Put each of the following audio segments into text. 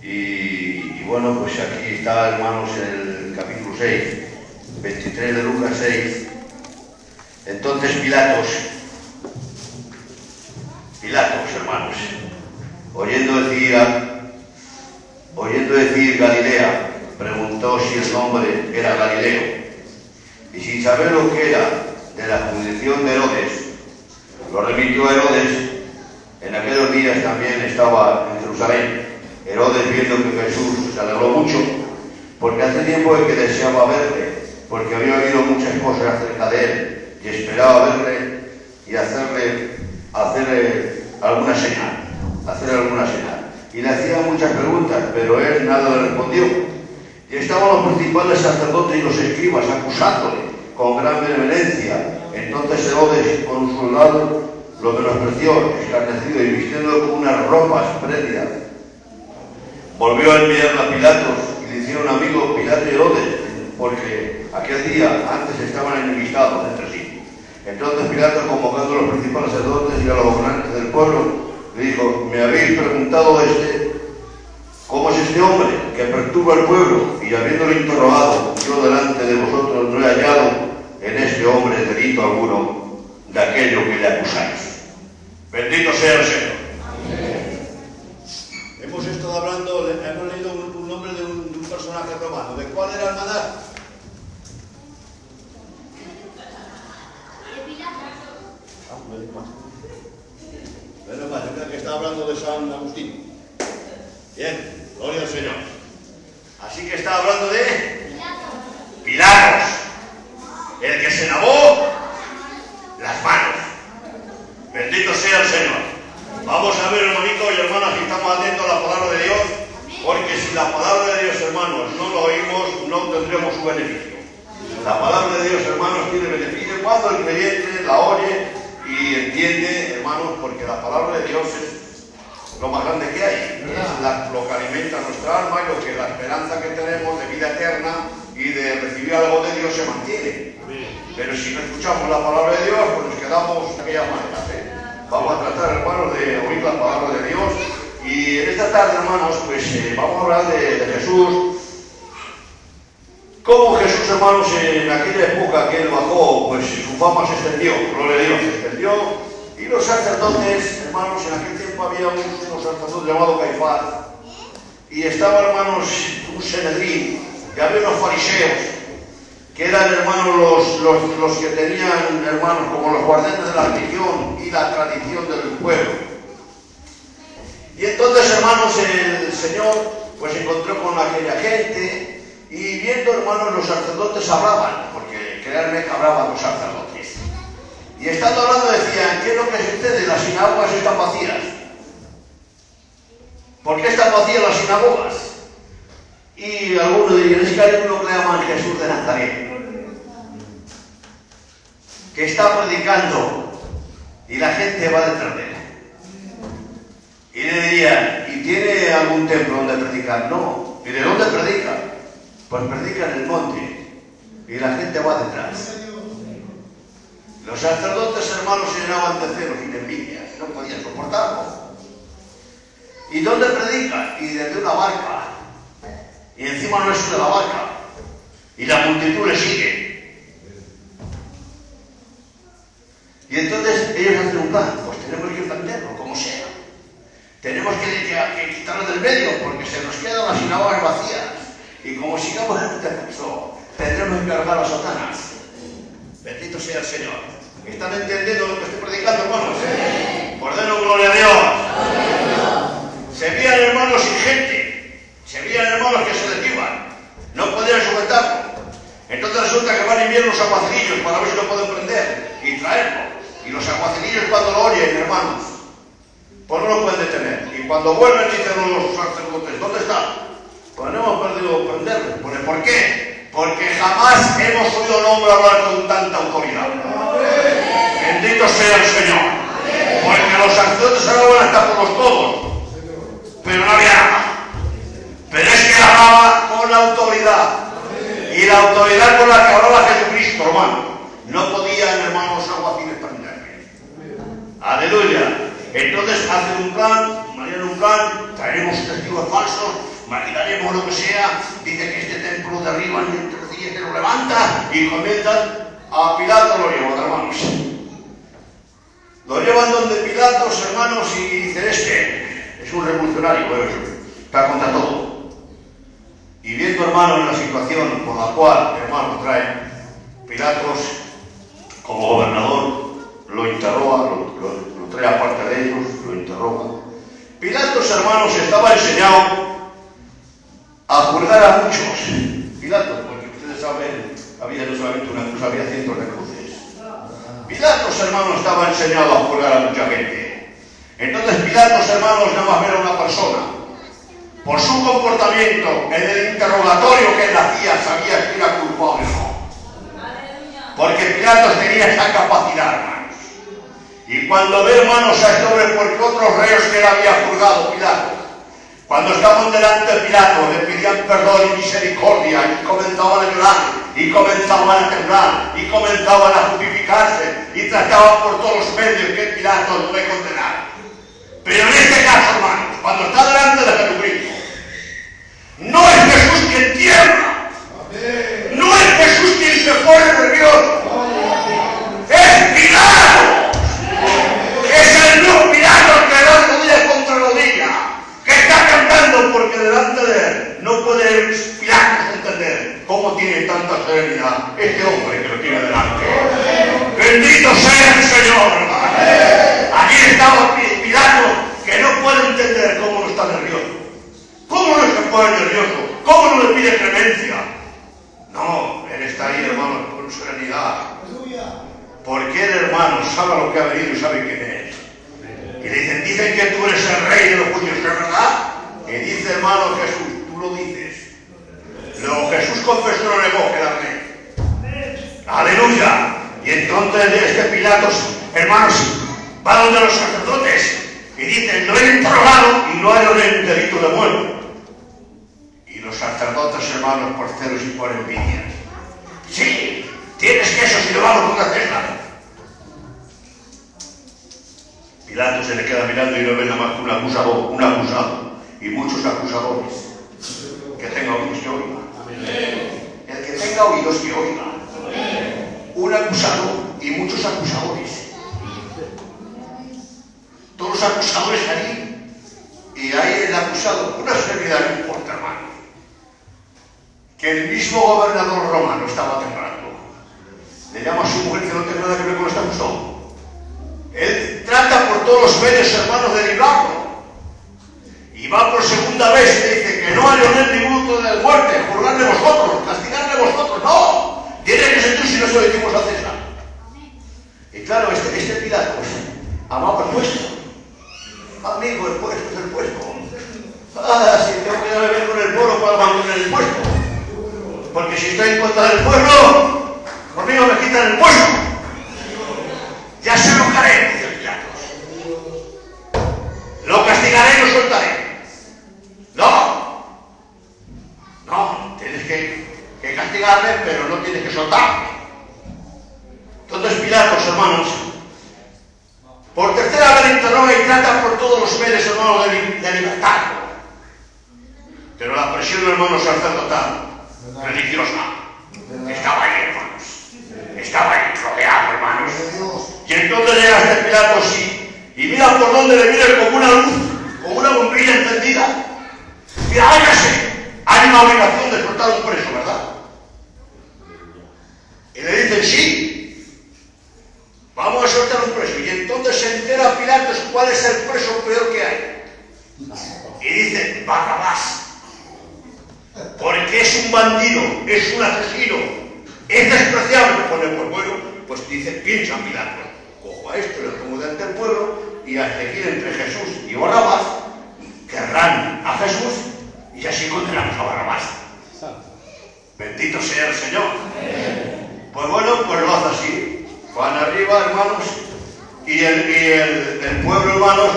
Y bueno, pues aquí está, hermanos, el capítulo 6, 23 de Lucas 6. Entonces Pilatos, hermanos, oyendo decir Galilea, preguntó si el nombre era Galileo, y sin saber lo que era de la jurisdicción de Herodes, lo remitió a Herodes. En aquellos días también estaba en Jerusalén Herodes, viendo que Jesús se alegró mucho, porque hace tiempo que deseaba verle, porque había oído muchas cosas acerca de él, y esperaba verle y hacerle alguna señal. Y le hacía muchas preguntas, pero él nada le respondió. Y estaban los principales sacerdotes y los escribas acusándole con gran benevolencia. Entonces Herodes, con un soldado, lo menospreció, escarnecido y vistiendo con unas ropas prédias, volvió a enviarle a Pilatos, y le hicieron amigos Pilato y Herodes, porque aquel día antes estaban enemistados entre sí. Entonces Pilato, convocando a los principales sacerdotes y a los gobernantes del pueblo, le dijo: me habéis preguntado ¿cómo es este hombre que perturba al pueblo? Y habiéndolo interrogado, yo delante de vosotros no he hallado en este hombre delito alguno de aquello que le acusáis. Bendito sea el Señor. Amén. Hemos estado hablando, hemos leído un nombre de un personaje romano. ¿De cuál era el maná? Menos mal, yo creo que está hablando de San Agustín. Bien, gloria al Señor. Así que está hablando de Pilatos, el que se lavó las manos. Bendito sea el Señor. Vamos a ver, hermanito y hermanas, que estamos atentos a la palabra de Dios, porque si la palabra de Dios, hermanos, no lo oímos, no tendremos su beneficio. La palabra de Dios, hermanos, tiene beneficio cuando el creyente la oye y entiende, hermanos, porque la palabra de Dios es lo más grande que hay, es lo que alimenta nuestra alma y lo que la esperanza que tenemos de vida eterna y de recibir algo de Dios se mantiene. Pero si no escuchamos la palabra de Dios, pues nos quedamos de aquella manera. Vamos a tratar, hermanos, de oír la palabra de Dios, y en esta tarde, hermanos, pues vamos a hablar de Jesús. Cómo Jesús, hermanos, en aquella época que él bajó, pues su fama se extendió, gloria a Dios, se extendió. Y los sacerdotes, hermanos, en aquel tiempo había un sacerdote llamado Caifás, y estaba, hermanos, un Sanedrín, y había unos fariseos, que eran, hermanos, los que tenían, hermanos, como los guardianes de la religión y la tradición del pueblo. Y entonces, hermanos, el Señor pues se encontró con aquella gente, y viendo, hermanos, los sacerdotes hablaban, porque créanme que hablaban los sacerdotes. Y estando hablando decían: ¿qué es lo que sucede? Las sinagogas están vacías. ¿Por qué están vacías las sinagogas? Y algunos dirían: es que hay uno que le llaman Jesús de Nazaret, que está predicando y la gente va detrás de él. Y le dirían: ¿y tiene algún templo donde predicar? No. ¿Y de dónde predica? Pues predica en el monte y la gente va detrás. Los sacerdotes, hermanos, se llenaban de celos y de envidia, no podían soportarlo. ¿Y dónde predica? Y desde una barca, y encima no es de la barca, y la multitud le sigue. Y entonces ellos hacen un plan: pues tenemos que prenderlo, como sea. Tenemos que quitarlo del medio, porque se nos quedan las sinagogas vacías. Y como sigamos en este curso, tendremos que cargar a Satanás. Bendito sea el Señor. ¿Están entendiendo lo que estoy predicando, hermanos? Por denos gloria a Dios. Se veían, hermanos, sin gente. Se veían, hermanos, que se desvivan. No podían sujetarlo. Entonces resulta que van a enviar los aguacilillos para ver si lo pueden prender y traerlo. Y los aguacilillos, cuando lo oyen, hermanos, pues no lo pueden detener. Y cuando vuelven, dicen los sacerdotes: ¿dónde está? Pues no hemos perdido prenderlo. ¿Por qué? Porque jamás hemos oído al hombre hablar con tanta autoridad. Bendito sea el Señor. Porque los sacerdotes hablaban hasta por los codos, pero no había nada. Pero es que hablaba con la autoridad, y la autoridad con la que hablaba Jesucristo, hermano. No podían, hermanos, aguaciles prenderle. Aleluya. Entonces hacen un plan, tienen un plan, traeremos testigos falsos, maquinaremos lo que sea, dice que este templo derriban y en 3 días que lo levanta, y comienzan a Pilato, lo llevan, hermanos. Lo llevan donde Pilatos, hermanos, y dicen, es un revolucionario, está contra todo. Y viendo, hermanos, la situación por la cual, hermanos, trae Pilatos como gobernador, lo interroga, lo trae aparte de ellos, lo interroga. Pilatos, hermanos, estaba enseñado a juzgar a muchos. Pilatos, porque ustedes saben, había no solamente una cruz, había cientos de cruces. Pilatos, hermanos, estaba enseñado a juzgar a mucha gente. Entonces Pilatos, hermanos, nada más ver a una persona. Por su comportamiento, en el interrogatorio que él hacía, sabía que era culpable o no. Porque Pilatos tenía esa capacidad, hermanos. Y cuando ve, hermanos, a este hombre, porque otros reos que él había juzgado, Pilatos, cuando estaban delante de Pilato, le pedían perdón y misericordia, y comenzaban a llorar, y comenzaban a temblar, y comenzaban a justificarse, y trataban por todos los medios que Pilato no le condenara. Pero en este caso, hermanos, cuando está delante de Jesucristo, no es Jesús quien tiembla, no es Jesús quien se pone nervioso, es Pilato, es el mismo Pilato que da rodilla contra rodilla, que está cantando, porque delante de él no puede Pilatos entender cómo tiene tanta serenidad este hombre que lo tiene delante. Bendito sea el Señor, hermano. Allí estaba Pilato, que no puede entender cómo no está nervioso. ¿Cómo no se pone nervioso? ¿Cómo no le pide clemencia? No, él está ahí, hermano, con serenidad. Porque él, hermano, sabe lo que ha venido y sabe quién es. Y le dicen que tú eres el rey de los judíos, ¿es verdad? Y dice, hermano Jesús, tú lo dices. Luego Jesús confesó y lo negó que era rey. ¡Aleluya! Y entonces este Pilatos, hermanos, va donde los sacerdotes y dice, lo he interrogado y no hay un delito de muerte. Y los sacerdotes, hermanos, por celos y por envidia. Sí, tienes que eso si lo vamos a hacer. Pilato se le queda mirando y no ve nada más que un acusado y muchos acusadores. Que tenga oídos que oiga. El que tenga oídos que oiga. Un acusador y muchos acusadores. Todos los acusadores allí, y ahí el acusado, una serenidad no importa, hermano. Que el mismo gobernador romano estaba temblando. Le llama a su mujer que no tiene nada que ver con este acusado. Él trata por todos los medios, hermanos, de librarlo. Y va por segunda vez y le dice que no hay ni minuto de muerte, juzgarle vosotros, castigarle vosotros. No, tiene que ser tú si no se lo decimos a César. Y claro, este Pilatos amaba el puesto. Amigo, el puesto es el puesto. Ah, si tengo que beber con el pueblo para mantener el puesto. Porque si estoy en contra del pueblo, conmigo me quitan el puesto. Ya se lo haré, dice Pilatos. Lo castigaré y lo soltaré. No, tienes que castigarme, pero no tienes que soltarme. Entonces Pilatos, hermanos, por tercera vez interroga y trata por todos los medios, hermanos, de libertarlo. Pero la presión, hermanos, sacerdotal, religiosa, estaba ahí, hermanos. Estaba ahí rodeado, hermanos. Y entonces llega este Pilatos y mira por dónde le viene como una luz, como una bombilla encendida. Mira, váyase. Hay una obligación de soltar un preso, ¿verdad? Y le dicen, sí, vamos a soltar un preso. Y entonces se entera Pilatos cuál es el preso peor que hay. Y dice, Barrabás. Porque es un bandido, es un asesino, es despreciable. Pone por bueno, pues dice, piensa Pilatos. Cojo a esto, lo pongo delante del pueblo y al elegir entre Jesús y Barrabás, querrán a Jesús y así condenamos a Barrabás. Bendito sea el Señor. Pues bueno, pues lo hace así. Van arriba, hermanos, y el pueblo, hermanos,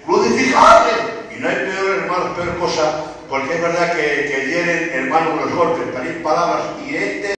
crucificarle. Y no hay peor, hermanos, peor cosa, porque es verdad que hieren, hermanos, los golpes, parir palabras, y